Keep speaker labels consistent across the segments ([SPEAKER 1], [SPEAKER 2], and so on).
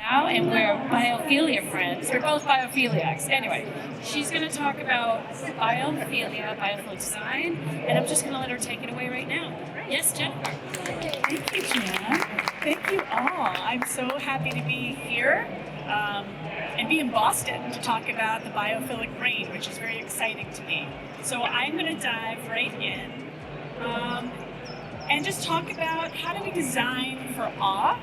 [SPEAKER 1] now, and we're biophilia friends. We're both biophiliacs. Anyway, she's going to talk about biophilia, biophilic design, and I'm just going to let her take it away right now. Yes, Jennifer.
[SPEAKER 2] Thank you, Jan. Thank you all. I'm so happy to be here and be in Boston to talk about the biophilic brain, which is very exciting to me. So I'm going to dive right in and just talk about how do we design for awe,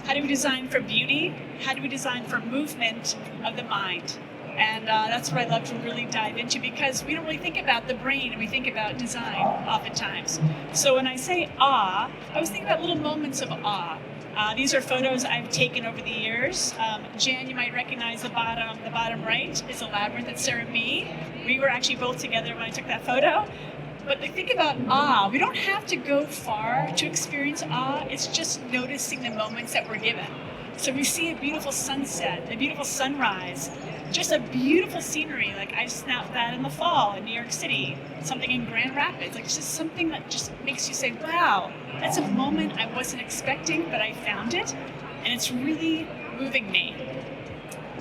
[SPEAKER 2] how do we design for beauty, how do we design for movement of the mind. And that's what I love to really dive into, because we don't really think about the brain and we think about design oftentimes. So when I say awe, I was thinking about little moments of awe. These are photos I've taken over the years. Jan, you might recognize the bottom right is a labyrinth at Sarah B. We were actually both together when I took that photo. But think about awe. We don't have to go far to experience awe. It's just noticing the moments that we're given. So we see a beautiful sunset, a beautiful sunrise, just a beautiful scenery. Like I snapped that in the fall in New York City, something in Grand Rapids. Like it's just something that just makes you say, wow, that's a moment I wasn't expecting, but I found it. And it's really moving me.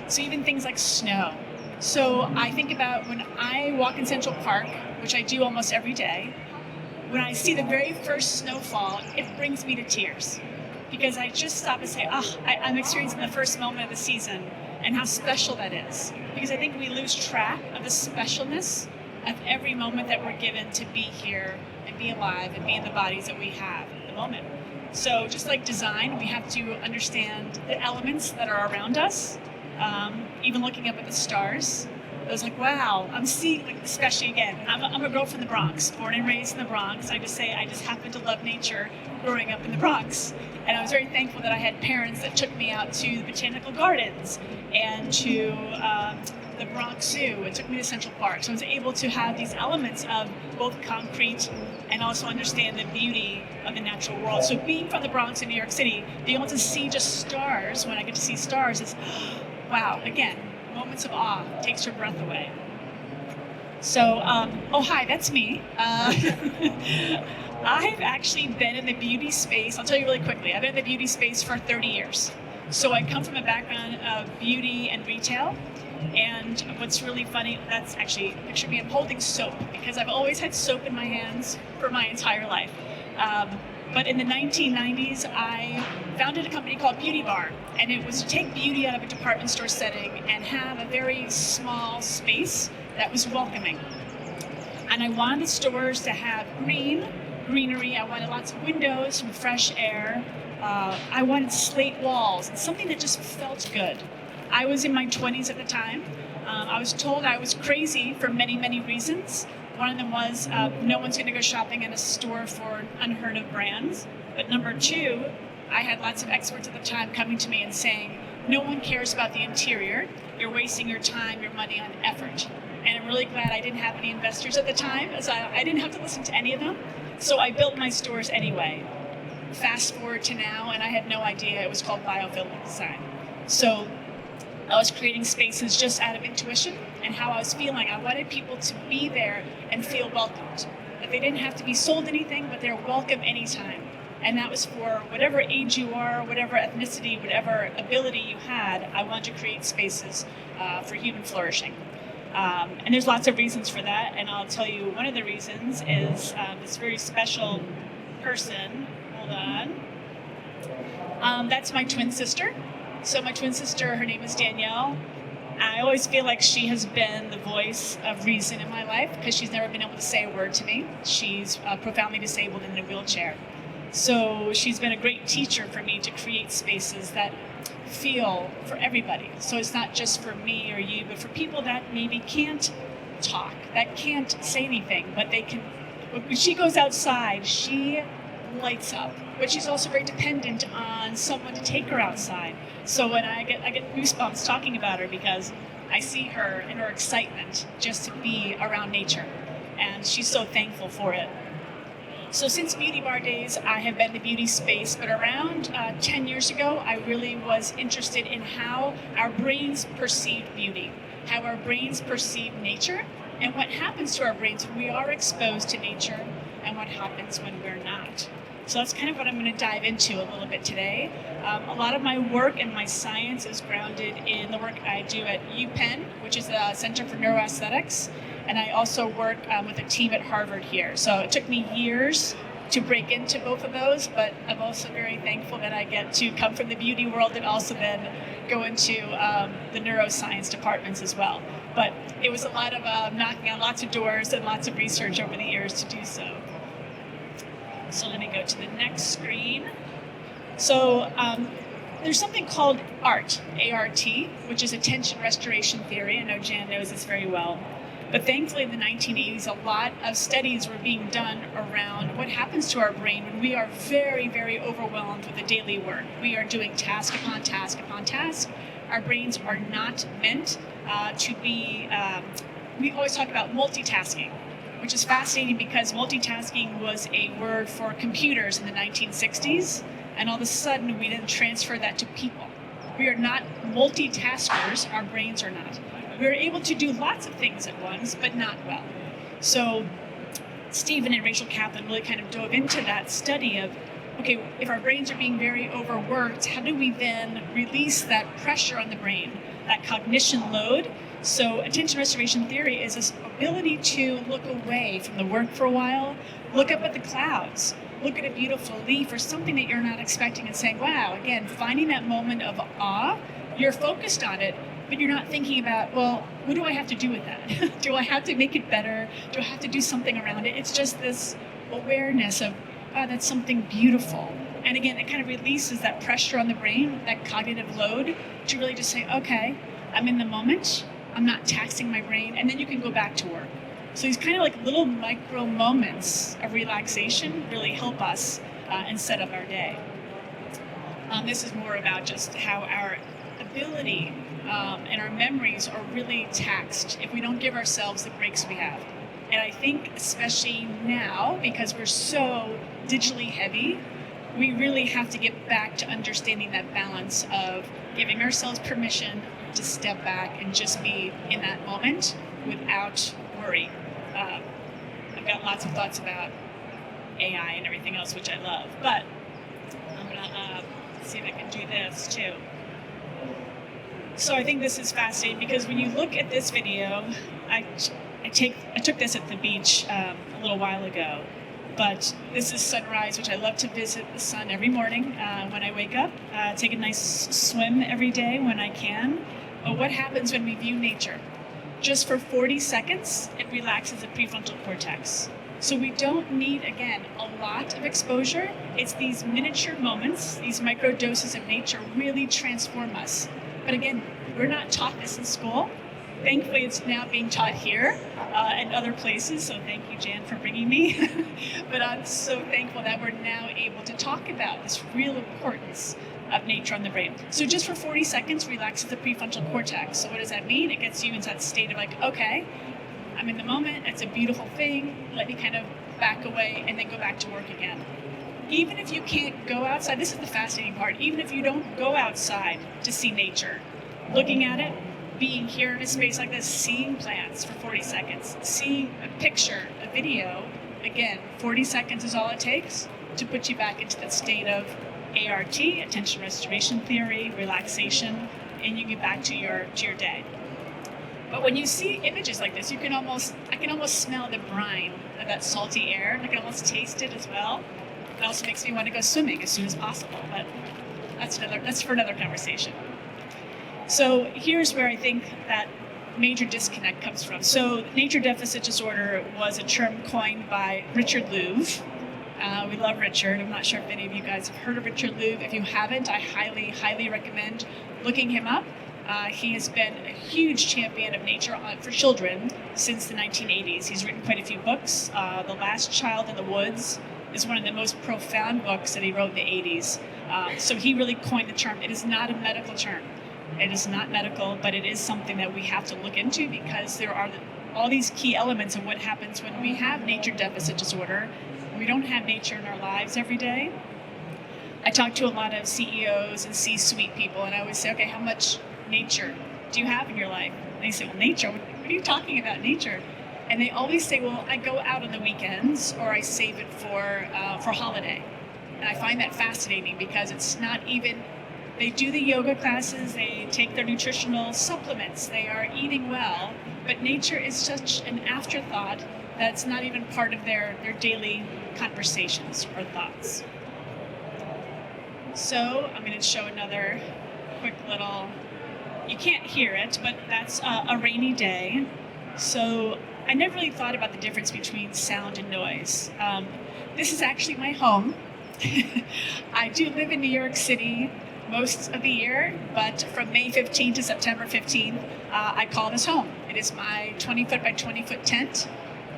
[SPEAKER 2] So even things like snow. So I think about when I walk in Central Park, which I do almost every day, when I see the very first snowfall, it brings me to tears. Because I just stop and say, I'm experiencing the first moment of the season and how special that is. Because I think we lose track of the specialness of every moment that we're given to be here and be alive and be in the bodies that we have at the moment. So just like design, we have to understand the elements that are around us. Even looking up at the stars, I was like, wow, I'm seeing, like, especially again, I'm a girl from the Bronx, born and raised in the Bronx. I just happen to love nature growing up in the Bronx. And I was very thankful that I had parents that took me out to the botanical gardens and to the Bronx Zoo. It took me to Central Park. So I was able to have these elements of both concrete and also understand the beauty of the natural world. So being from the Bronx in New York City, being able to see just stars, when I get to see stars, is, wow, again, moments of awe, takes your breath away. So, hi, that's me. I've actually been in the beauty space, I'll tell you really quickly, I've been in the beauty space for 30 years. So I come from a background of beauty and retail, and what's really funny, that's actually, picture me, I'm holding soap, because I've always had soap in my hands for my entire life. But in the 1990s, I founded a company called Beauty Bar, and it was to take beauty out of a department store setting and have a very small space that was welcoming. And I wanted the stores to have greenery, I wanted lots of windows from fresh air, I wanted slate walls, and something that just felt good. I was in my 20s at the time. I was told I was crazy for many, many reasons. One of them was no one's going to go shopping in a store for unheard of brands. But number two, I had lots of experts at the time coming to me and saying, no one cares about the interior. You're wasting your time, your money on effort. And I'm really glad I didn't have any investors at the time, as I didn't have to listen to any of them. So I built my stores anyway. Fast forward to now, and I had no idea it was called Biophilic Design. So I was creating spaces just out of intuition and how I was feeling. I wanted people to be there and feel welcomed. That they didn't have to be sold anything, but they're welcome anytime. And that was for whatever age you are, whatever ethnicity, whatever ability you had. I wanted to create spaces for human flourishing. And there's lots of reasons for that, and I'll tell you one of the reasons is this very special person. Hold on. That's my twin sister. So my twin sister, her name is Danielle. I always feel like she has been the voice of reason in my life because she's never been able to say a word to me. She's profoundly disabled and in a wheelchair. So she's been a great teacher for me to create spaces that feel for everybody. So it's not just for me or you, but for people that maybe can't talk, that can't say anything, but they can. When she goes outside, she lights up, but she's also very dependent on someone to take her outside. So when I get goosebumps talking about her because I see her and her excitement just to be around nature, and she's so thankful for it. So since Beauty Bar days, I have been in the beauty space, but around 10 years ago, I really was interested in how our brains perceive beauty, how our brains perceive nature, and what happens to our brains when we are exposed to nature, and what happens when we're not. So that's kind of what I'm going to dive into a little bit today. A lot of my work and my science is grounded in the work I do at UPenn, which is the Center for Neuroaesthetics, and I also work with a team at Harvard here. So it took me years to break into both of those, but I'm also very thankful that I get to come from the beauty world and also then go into the neuroscience departments as well. But it was a lot of knocking on lots of doors and lots of research over the years to do so. So let me go to the next screen. So there's something called ART, A-R-T, which is attention restoration theory. I know Jan knows this very well. But thankfully in the 1980s, a lot of studies were being done around what happens to our brain when we are very, very overwhelmed with the daily work. We are doing task upon task upon task. Our brains are not meant to be, we always talk about multitasking, which is fascinating because multitasking was a word for computers in the 1960s, and all of a sudden we then transfer that to people. We are not multitaskers, our brains are not. We're able to do lots of things at once, but not well. So Stephen and Rachel Kaplan really kind of dove into that study of, okay, if our brains are being very overworked, how do we then release that pressure on the brain, that cognition load? So attention restoration theory is this ability to look away from the work for a while, look up at the clouds, look at a beautiful leaf or something that you're not expecting and saying, wow, again, finding that moment of awe, you're focused on it, but you're not thinking about, well, what do I have to do with that? Do I have to make it better? Do I have to do something around it? It's just this awareness of, wow, that's something beautiful. And again, it kind of releases that pressure on the brain, that cognitive load, to really just say, okay, I'm in the moment, I'm not taxing my brain, and then you can go back to work. So these kind of like little micro moments of relaxation really help us and set up our day. This is more about just how our ability and our memories are really taxed if we don't give ourselves the breaks we have. And I think especially now, because we're so digitally heavy, we really have to get back to understanding that balance of giving ourselves permission to step back and just be in that moment without worry. I've got lots of thoughts about AI and everything else, which I love, but I'm gonna see if I can do this too. So I think this is fascinating because when you look at this video, I took this at the beach a little while ago, but this is sunrise, which I love to visit the sun every morning when I wake up, take a nice swim every day when I can. But what happens when we view nature? Just for 40 seconds, it relaxes the prefrontal cortex. So we don't need, again, a lot of exposure. It's these miniature moments, these micro doses of nature really transform us. But again, we're not taught this in school. Thankfully, it's now being taught here and other places, so thank you, Jan, for bringing me. But I'm so thankful that we're now able to talk about this real importance of nature on the brain. So just for 40 seconds, relaxes the prefrontal cortex. So what does that mean? It gets you into that state of like, okay, I'm in the moment, it's a beautiful thing, let me kind of back away and then go back to work again. Even if you can't go outside, this is the fascinating part, even if you don't go outside to see nature, looking at it, being here in a space like this, seeing plants for 40 seconds, seeing a picture, a video, again, 40 seconds is all it takes to put you back into that state of ART, attention restoration theory, relaxation, and you get back to your day. But when you see images like this, I can almost smell the brine of that salty air, and I can almost taste it as well. It also makes me want to go swimming as soon as possible, but that's for another conversation. So here's where I think that major disconnect comes from. So nature deficit disorder was a term coined by Richard Louv. We love Richard. I'm not sure if any of you guys have heard of Richard Louv. If you haven't, I highly, highly recommend looking him up. He has been a huge champion of nature for children since the 1980s. He's written quite a few books. The Last Child in the Woods is one of the most profound books that he wrote in the 80s. So he really coined the term. It is not a medical term. It is not medical, but it is something that we have to look into because there are all these key elements of what happens when we have nature deficit disorder. We don't have nature in our lives every day. I talk to a lot of CEOs and C-suite people, and I always say, okay, how much nature do you have in your life? And they say, well, nature? What are you talking about, nature? And they always say, well, I go out on the weekends or I save it for holiday. And I find that fascinating because it's not even, they do the yoga classes, they take their nutritional supplements, they are eating well, but nature is such an afterthought that's not even part of their daily conversations or thoughts. So I'm going to show another quick little, you can't hear it, but that's a rainy day. So I never really thought about the difference between sound and noise. This is actually my home. I do live in New York City most of the year, but from May 15th to September 15th, I call this home. It is my 20-foot by 20-foot tent,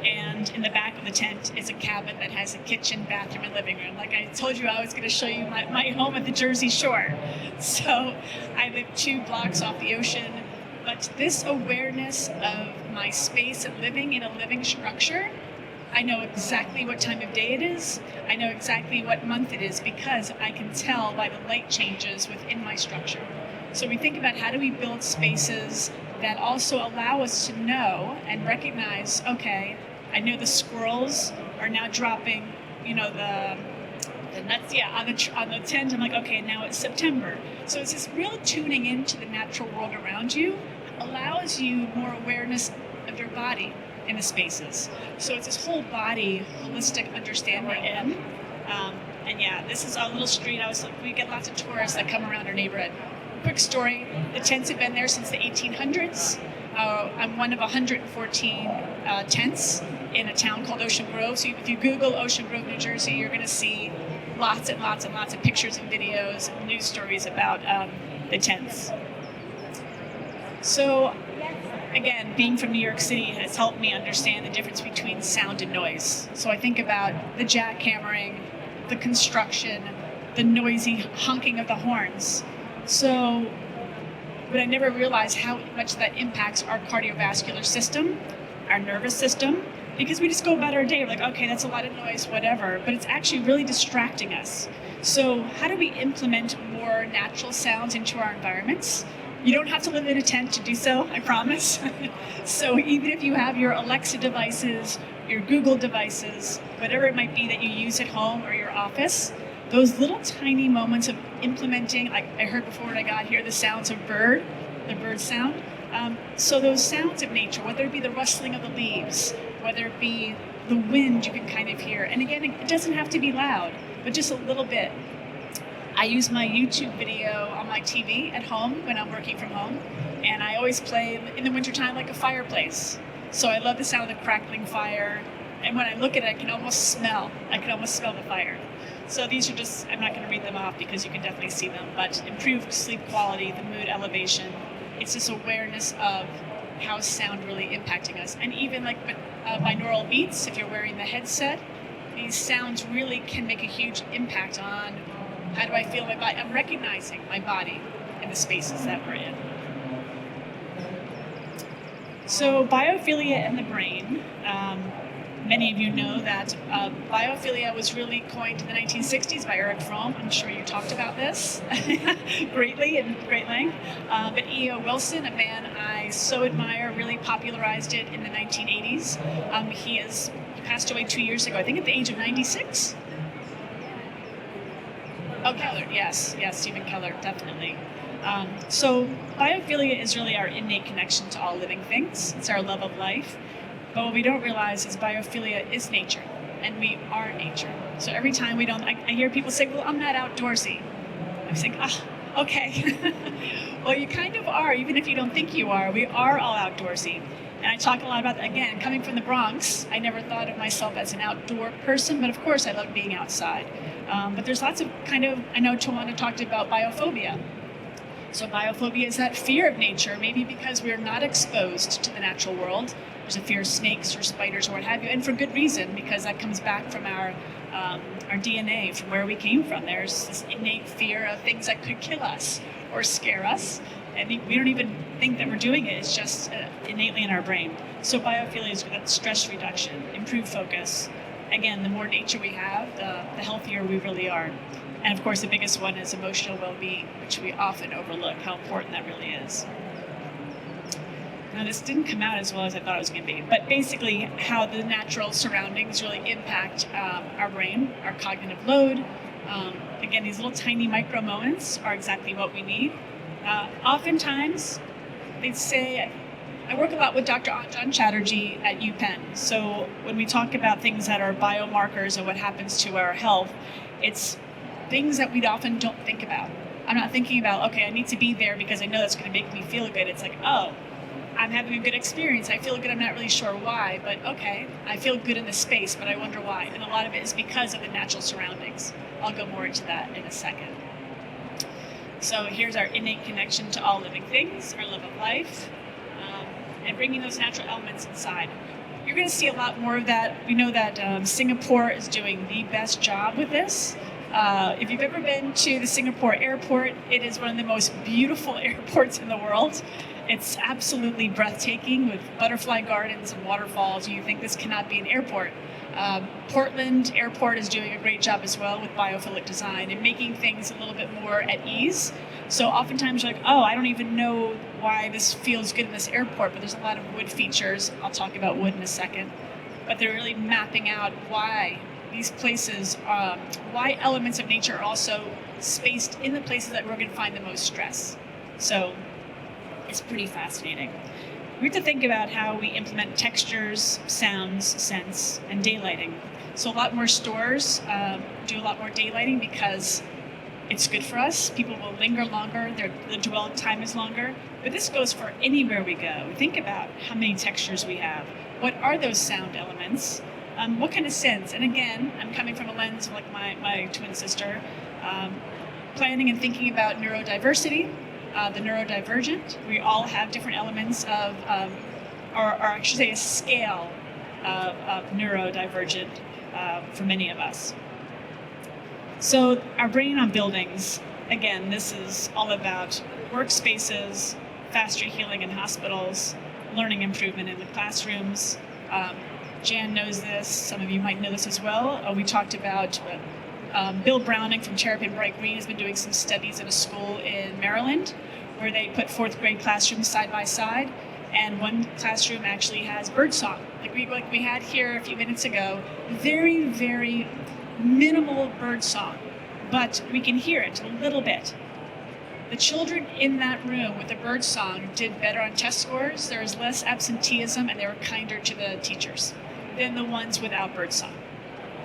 [SPEAKER 2] and in the back of the tent is a cabin that has a kitchen, bathroom, and living room. Like I told you, I was going to show you my home at the Jersey Shore. So I live 2 blocks off the ocean, but this awareness of my space and living in a living structure, I know exactly what time of day it is. I know exactly what month it is because I can tell by the light changes within my structure. So we think about how do we build spaces that also allow us to know and recognize, okay, I know the squirrels are now dropping, the nuts, on the tent. I'm like, okay, now it's September. So it's this real tuning into the natural world around you, allows you more awareness of your body in the spaces. So it's this whole body holistic understanding in. And yeah, this is our little street. We get lots of tourists that come around our neighborhood. Quick story, the tents have been there since the 1800s. I'm one of 114 tents in a town called Ocean Grove. So if you Google Ocean Grove, New Jersey, you're going to see lots and lots and lots of pictures and videos and news stories about the tents. So again, being from New York City has helped me understand the difference between sound and noise. So I think about the jackhammering, the construction, the noisy honking of the horns. But I never realized how much that impacts our cardiovascular system, our nervous system, because we just go about our day like, okay, that's a lot of noise, whatever, but it's actually really distracting us. So how do we implement more natural sounds into our environments? You don't have to live in a tent to do so, I promise. So even if you have your Alexa devices, your Google devices, whatever it might be that you use at home or your office, those little tiny moments of implementing, like I heard before when I got here, the sounds of the bird sound. So those sounds of nature, whether it be the rustling of the leaves, whether it be the wind you can kind of hear. And again, it doesn't have to be loud, but just a little bit. I use my YouTube video on my TV at home when I'm working from home, and I always play in the wintertime like a fireplace. So I love the sound of the crackling fire, and when I look at it, I can almost smell the fire. So these are just, I'm not going to read them off because you can definitely see them, but improved sleep quality, the mood elevation, it's this awareness of how sound really impacting us. And even like with binaural beats, if you're wearing the headset, these sounds really can make a huge impact on how do I feel my body. I'm recognizing my body in the spaces that we're in. So biophilia and the brain. Many of you know that biophilia was really coined in the 1960s by Eric Fromm. I'm sure you talked about this greatly in great length. But E.O. Wilson, a man I so admire, really popularized it in the 1980s. He passed away 2 years ago, I think at the age of 96. Oh, Keller, yes, Stephen Keller, definitely. So biophilia is really our innate connection to all living things. It's our love of life. But what we don't realize is biophilia is nature, and we are nature. So every time I hear people say, well, I'm not outdoorsy. I'm saying, okay. Well, you kind of are, even if you don't think you are. We are all outdoorsy. And I talk a lot about that. Again, coming from the Bronx, I never thought of myself as an outdoor person, but of course I love being outside. But there's lots of I know Tawana talked about biophobia. So biophobia is that fear of nature, maybe because we're not exposed to the natural world. There's a fear of snakes or spiders or what have you, and for good reason, because that comes back from our DNA, from where we came from. There's this innate fear of things that could kill us or scare us, and we don't even think that we're doing it. It's just innately in our brain. So biophilia is that stress reduction, improved focus. Again, the more nature we have, the healthier we really are. And of course, the biggest one is emotional well-being, which we often overlook how important that really is. Now, this didn't come out as well as I thought it was going to be, but basically how the natural surroundings really impact our brain, our cognitive load. Again, these little tiny micro moments are exactly what we need. Oftentimes, they say, I work a lot with Dr. Anjan Chatterjee at UPenn. So when we talk about things that are biomarkers of what happens to our health, it's things that we often don't think about. I'm not thinking about, okay, I need to be there because I know that's going to make me feel good. It's like, oh, I'm having a good experience. I feel good. I'm not really sure why, but okay, I feel good in this space, but I wonder why. And a lot of it is because of the natural surroundings. I'll go more into that in a second. So here's our innate connection to all living things, our love of life, and bringing those natural elements inside. You're going to see a lot more of that. We know that Singapore is doing the best job with this. If you've ever been to the Singapore airport, it is one of the most beautiful airports in the world. It's absolutely breathtaking with butterfly gardens and waterfalls. You think this cannot be an airport. Portland Airport is doing a great job as well with biophilic design and making things a little bit more at ease. So oftentimes you're like, oh, I don't even know why this feels good in this airport, but there's a lot of wood features. I'll talk about wood in a second. But they're really mapping out why these places, why elements of nature are also spaced in the places that we're going to find the most stress. So it's pretty fascinating. We have to think about how we implement textures, sounds, scents, and daylighting. So a lot more stores do a lot more daylighting because it's good for us. People will linger longer, the dwell time is longer. But this goes for anywhere we go. Think about how many textures we have. What are those sound elements? What kind of scents? And again, I'm coming from a lens of like my twin sister, planning and thinking about neurodiversity. The neurodivergent. We all have different elements of, or I should say a scale of neurodivergent for many of us. So our brain on buildings, again, this is all about workspaces, faster healing in hospitals, learning improvement in the classrooms. Jan knows this, some of you might know this as well. We talked about Bill Browning from Cherubim Bright Green has been doing some studies at a school in Maryland where they put fourth grade classrooms side by side, and one classroom actually has birdsong, like we had here a few minutes ago. Very, very minimal birdsong, but we can hear it a little bit. The children in that room with the birdsong did better on test scores. There was less absenteeism, and they were kinder to the teachers than the ones without birdsong.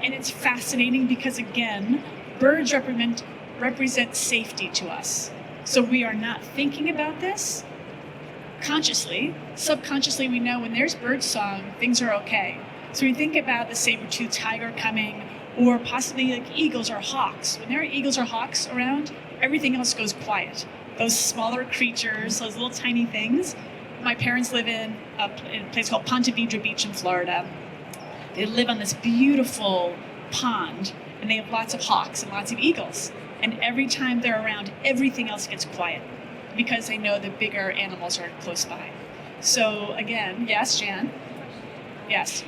[SPEAKER 2] And it's fascinating because, again, birds represent safety to us. So we are not thinking about this consciously. Subconsciously, we know when there's birdsong, things are okay. So we think about the saber-toothed tiger coming, or possibly like eagles or hawks. When there are eagles or hawks around, everything else goes quiet. Those smaller creatures, those little tiny things. My parents live in a place called Ponte Vedra Beach in Florida. They live on this beautiful pond, and they have lots of hawks and lots of eagles. And every time they're around, everything else gets quiet because they know the bigger animals are close by. So again, yes, Jan? Yes?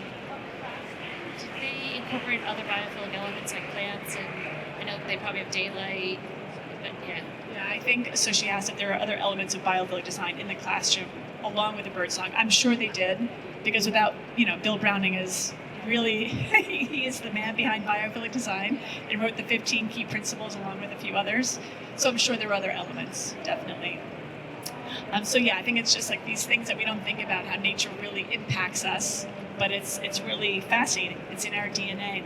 [SPEAKER 1] Did they incorporate other biophilic elements like plants? And I know they probably have daylight, but yeah.
[SPEAKER 2] Yeah, I think, so she asked if there are other elements of biophilic design in the classroom along with the birdsong. I'm sure they did, because without, Bill Browning is really, he is the man behind biophilic design and wrote the 15 key principles along with a few others. So I'm sure there were other elements, definitely. So yeah, I think it's just like these things that we don't think about, how nature really impacts us, but it's really fascinating. It's in our DNA.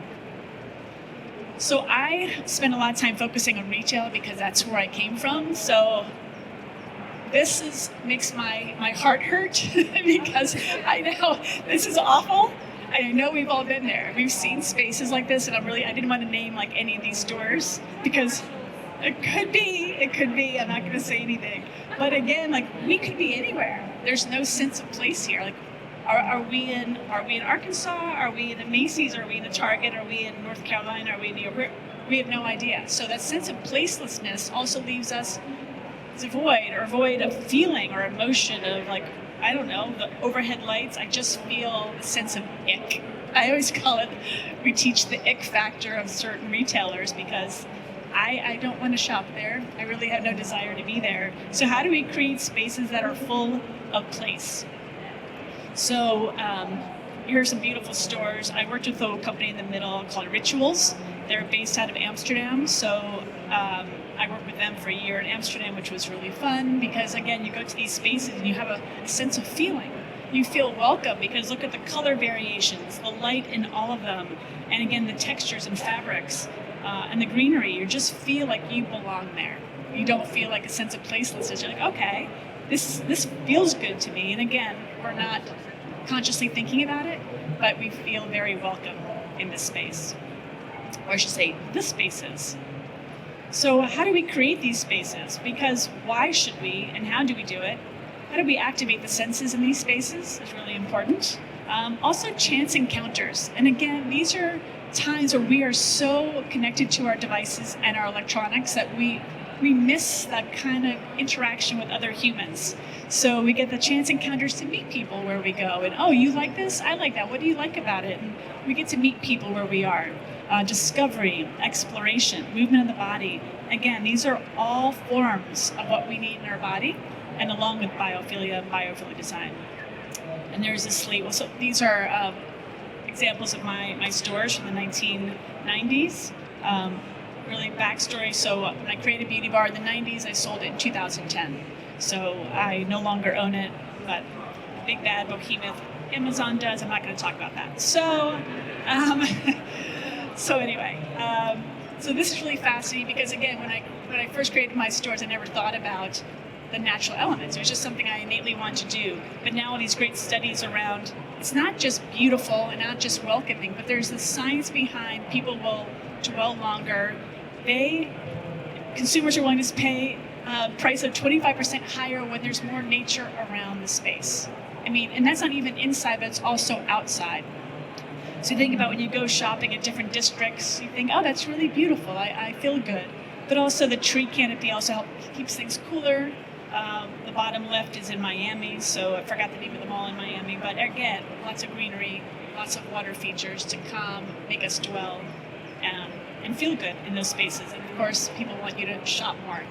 [SPEAKER 2] So I spend a lot of time focusing on retail because that's where I came from. So this makes my heart hurt because I know this is awful. I know we've all been there. We've seen spaces like this, and I didn't want to name like any of these stores because it could be, I'm not going to say anything. But again, like we could be anywhere. There's no sense of place here. Like, are we in Arkansas? Are we in a Macy's? Are we in a Target? Are we in North Carolina? Are we in New York? We have no idea. So that sense of placelessness also leaves us void of feeling or emotion of like, I don't know, the overhead lights. I just feel the sense of ick. I always call it, we teach the ick factor of certain retailers because I don't want to shop there. I really have no desire to be there. So how do we create spaces that are full of place? So here are some beautiful stores. I worked with a company in the middle called Rituals. They're based out of Amsterdam, so I worked with them for a year in Amsterdam, which was really fun because, again, you go to these spaces and you have a sense of feeling. You feel welcome because look at the color variations, the light in all of them, and again, the textures and fabrics and the greenery. You just feel like you belong there. You don't feel like a sense of placelessness. You're like, okay, this feels good to me. And again, we're not consciously thinking about it, but we feel very welcome in this space. Or I should say, the spaces. So how do we create these spaces? Because why should we, and how do we do it? How do we activate the senses in these spaces is really important. Also, chance encounters. And again, these are times where we are so connected to our devices and our electronics that we miss that kind of interaction with other humans. So we get the chance encounters to meet people where we go. And, oh, you like this? I like that. What do you like about it? And we get to meet people where we are. Discovery, exploration, movement of the body. Again, these are all forms of what we need in our body, and along with biophilia and biophilic design. And there's this slate. Well, so these are examples of my stores from the 1990s. Really backstory. So when I created Beauty Bar in the 90s, I sold it in 2010. So I no longer own it, but big bad behemoth Amazon does. I'm not going to talk about that. So, so anyway, so this is really fascinating because again, when I first created my stores, I never thought about the natural elements. It was just something I innately wanted to do. But now all these great studies around, it's not just beautiful and not just welcoming, but there's the science behind people will dwell longer. Consumers are willing to pay a price of 25% higher when there's more nature around the space. I mean, and that's not even inside, but it's also outside. So you think about when you go shopping at different districts, you think, oh, that's really beautiful. I feel good. But also the tree canopy also keeps things cooler. The bottom left is in Miami, so I forgot the name of the mall in Miami. But again, lots of greenery, lots of water features to calm, make us dwell, and feel good in those spaces. And of course, people want you to shop more.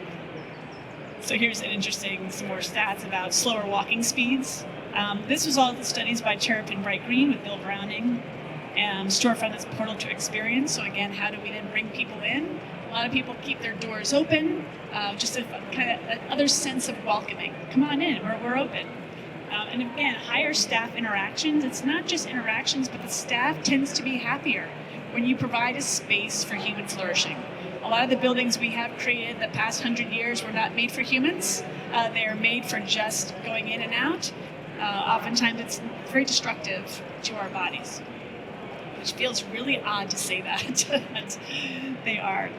[SPEAKER 2] So here's some more stats about slower walking speeds. This was all the studies by Terrapin Bright Green with Bill Browning. And storefront is a portal to experience. So again, how do we then bring people in? A lot of people keep their doors open, just a kind of other sense of welcoming. Come on in, we're open. And again, higher staff interactions. It's not just interactions, but the staff tends to be happier when you provide a space for human flourishing. A lot of the buildings we have created in the past 100 years were not made for humans. They are made for just going in and out. Oftentimes it's very destructive to our bodies, which feels really odd to say that, but they are.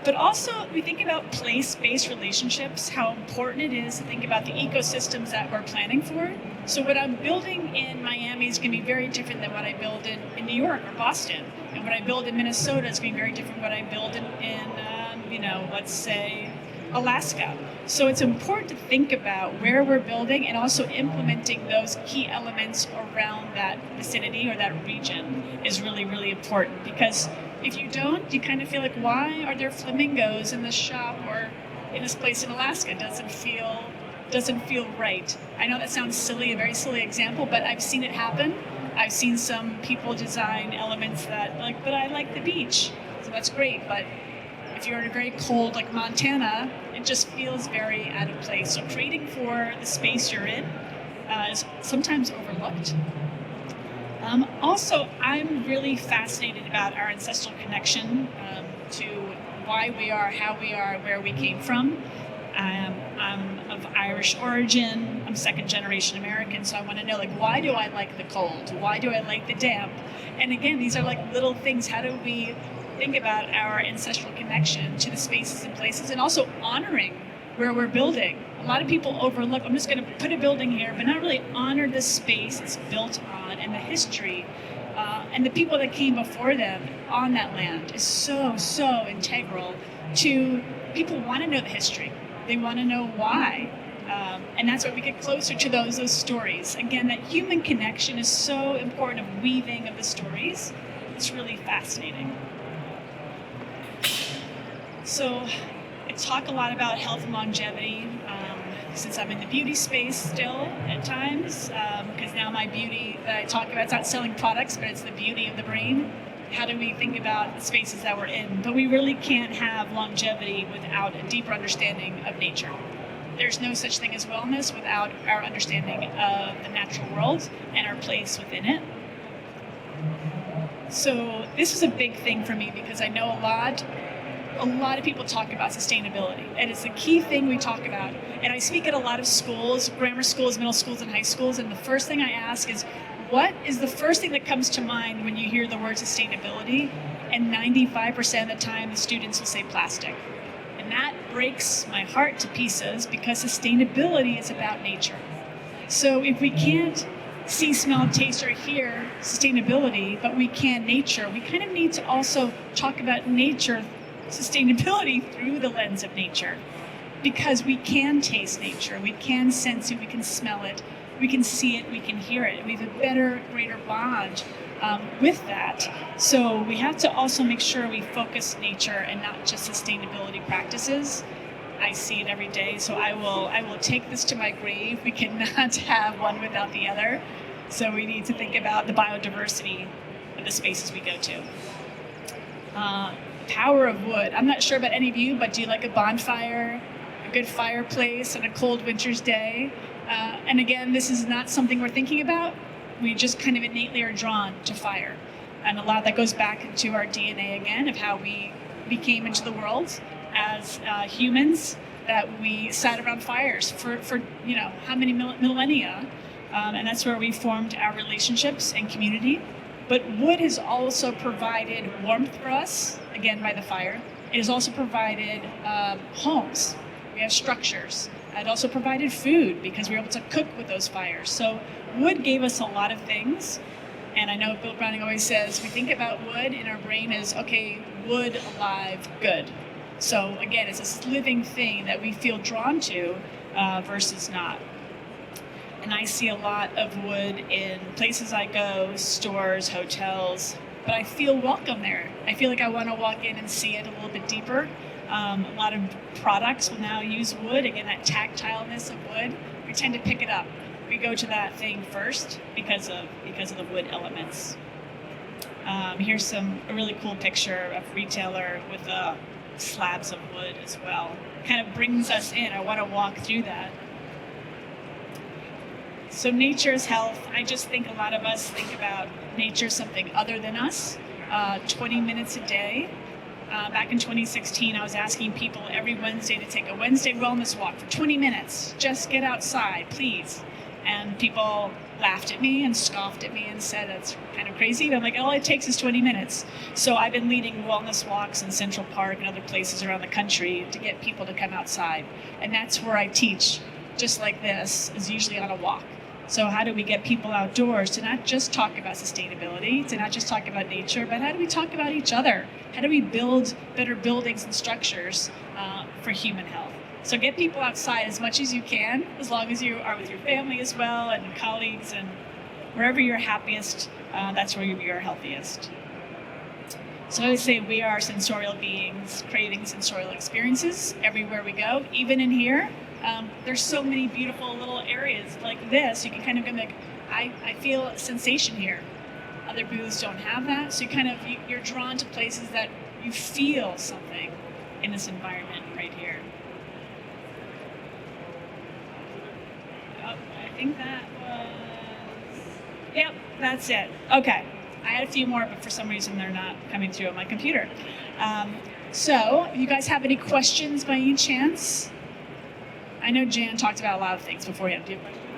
[SPEAKER 2] But also, we think about place-based relationships, how important it is to think about the ecosystems that we're planning for. So what I'm building in Miami is going to be very different than what I build in New York or Boston. And what I build in Minnesota is going to be very different than what I build in let's say, Alaska. So it's important to think about where we're building and also implementing those key elements around that vicinity or that region is really, really important. Because if you don't, you kind of feel like, why are there flamingos in this shop or in this place in Alaska? It doesn't feel right. I know that sounds silly, a very silly example, but I've seen it happen. I've seen some people design elements that but I like the beach, so that's great. But if you're in a very cold, like Montana, it just feels very out of place. So creating for the space you're in is sometimes overlooked. Also, I'm really fascinated about our ancestral connection to why we are, how we are, where we came from. I'm of Irish origin. I'm second generation American, so I want to know, why do I like the cold? Why do I like the damp? And again, these are little things. How do we think about our ancestral connection to the spaces and places, and also honoring where we're building? A lot of people overlook, I'm just going to put a building here, but not really honor the space it's built on and the history and the people that came before them on that land is so, so integral to people want to know the history. They want to know why. And that's why we get closer to those stories. Again, that human connection is so important of weaving of the stories. It's really fascinating. So I talk a lot about health and longevity. since I'm in the beauty space still at times, because now my beauty that I talk about, it's not selling products, but it's the beauty of the brain. How do we think about the spaces that we're in? But we really can't have longevity without a deeper understanding of nature. There's no such thing as wellness without our understanding of the natural world and our place within it. So this is a big thing for me because I know a lot of people talk about sustainability, and it's a key thing we talk about. And I speak at a lot of schools, grammar schools, middle schools, and high schools, and the first thing I ask is, what is the first thing that comes to mind when you hear the word sustainability? And 95% of the time, the students will say plastic. And that breaks my heart to pieces because sustainability is about nature. So if we can't see, smell, taste, or hear sustainability, but we can nature, we kind of need to also talk about nature, sustainability through the lens of nature. Because we can taste nature, we can sense it, we can smell it, we can see it, we can hear it. We have a better, greater bond with that. So we have to also make sure we focus nature and not just sustainability practices. I see it every day, so I will take this to my grave. We cannot have one without the other. So we need to think about the biodiversity of the spaces we go to. Power of wood. I'm not sure about any of you, but do you like a bonfire, a good fireplace on a cold winter's day? And again, this is not something we're thinking about. We just kind of innately are drawn to fire. And a lot of that goes back into our DNA again of how we became into the world as humans, that we sat around fires for how many millennia. And that's where we formed our relationships and community. But wood has also provided warmth for us, again by the fire. It has also provided homes. We have structures. It also provided food because we were able to cook with those fires. So wood gave us a lot of things. And I know Bill Browning always says, we think about wood in our brain as, okay, wood, alive, good. So again, it's this living thing that we feel drawn to versus not. And I see a lot of wood in places I go, stores, hotels, but I feel welcome there. I feel like I want to walk in and see it a little bit deeper. A lot of products will now use wood. Again, that tactileness of wood, we tend to pick it up. We go to that thing first because of the wood elements. Here's a really cool picture of a retailer with slabs of wood as well. Kind of brings us in. I want to walk through that. So nature's health. I just think a lot of us think about nature as something other than us. 20 minutes a day. Back in 2016, I was asking people every Wednesday to take a Wednesday wellness walk for 20 minutes. Just get outside, please. And people laughed at me and scoffed at me and said, that's kind of crazy. And I'm like, all it takes is 20 minutes. So I've been leading wellness walks in Central Park and other places around the country to get people to come outside. And that's where I teach, just like this, is usually on a walk. So how do we get people outdoors to not just talk about sustainability, to not just talk about nature, but how do we talk about each other? How do we build better buildings and structures for human health? So get people outside as much as you can, as long as you are with your family as well and colleagues, and wherever you're happiest, that's where you're healthiest. So I would say we are sensorial beings, craving sensorial experiences everywhere we go, even in here. There's so many beautiful little areas like this. You can kind of go like, I feel a sensation here. Other booths don't have that, so you're drawn to places that you feel something in this environment right here. Oh, I think that was, yep, that's it. Okay, I had a few more, but for some reason they're not coming through on my computer. So, if you guys have any questions by any chance? I know Jan talked about a lot of things beforehand. Do you have a question?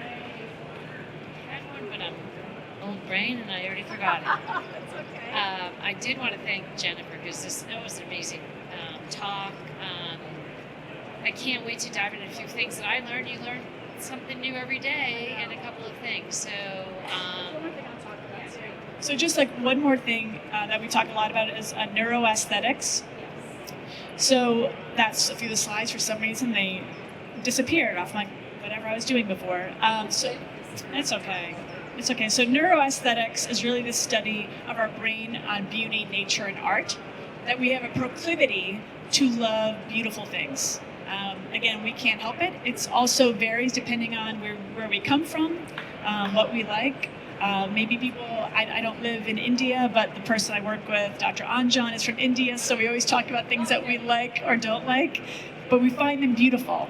[SPEAKER 1] I had one, but I'm old brain and I already forgot it.
[SPEAKER 2] That's okay.
[SPEAKER 1] I did want to thank Jennifer because it was an amazing talk. I can't wait to dive into a few things that I learned. You learn something new every day and a couple of things. So,
[SPEAKER 2] one more thing I'll talk about too. So just like one more thing that we talk a lot about is neuroaesthetics. So that's a few of the slides. For some reason, they disappeared off my whatever I was doing before. So it's okay. It's okay. So neuroaesthetics is really the study of our brain on beauty, nature, and art. That we have a proclivity to love beautiful things. Again, we can't help it. It's also varies depending on where we come from, what we like. Maybe people, I don't live in India, but the person I work with, Dr. Anjan, is from India, so we always talk about things that we like or don't like, but we find them beautiful.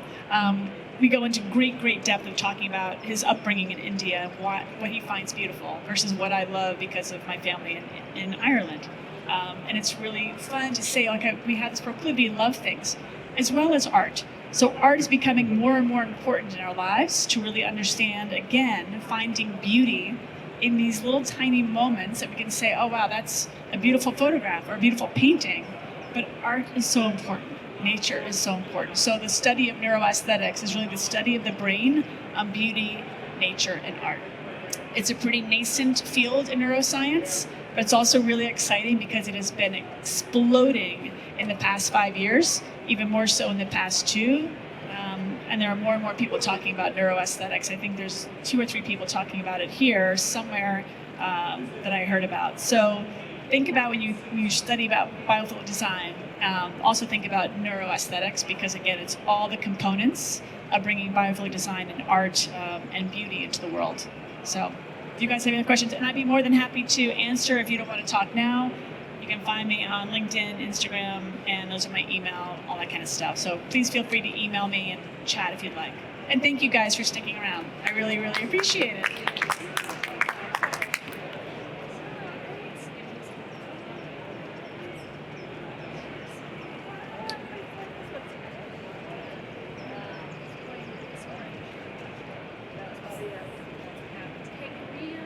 [SPEAKER 2] We go into great depth of talking about his upbringing in India and what he finds beautiful versus what I love because of my family in Ireland. And it's really fun to say, okay, we have this proclivity to love things, as well as art. So art is becoming more and more important in our lives to really understand, again, finding beauty in these little tiny moments that we can say, oh wow, that's a beautiful photograph or a beautiful painting. But art is so important. Nature is so important. So the study of neuroaesthetics is really the study of the brain, beauty, nature, and art. It's a pretty nascent field in neuroscience, but it's also really exciting because it has been exploding in the past 5 years, even more so in the past 2. And there are more and more people talking about neuroaesthetics. I think there's 2 or 3 people talking about it here somewhere that I heard about. So think about when you study about biophilic design, also think about neuroaesthetics because, again, it's all the components of bringing biophilic design and art and beauty into the world. So if you guys have any questions, and I'd be more than happy to answer if you don't want to talk now. You can find me on LinkedIn, Instagram, and those are my email, all that kind of stuff. So please feel free to email me and chat if you'd like. And thank you guys for sticking around. I really appreciate it.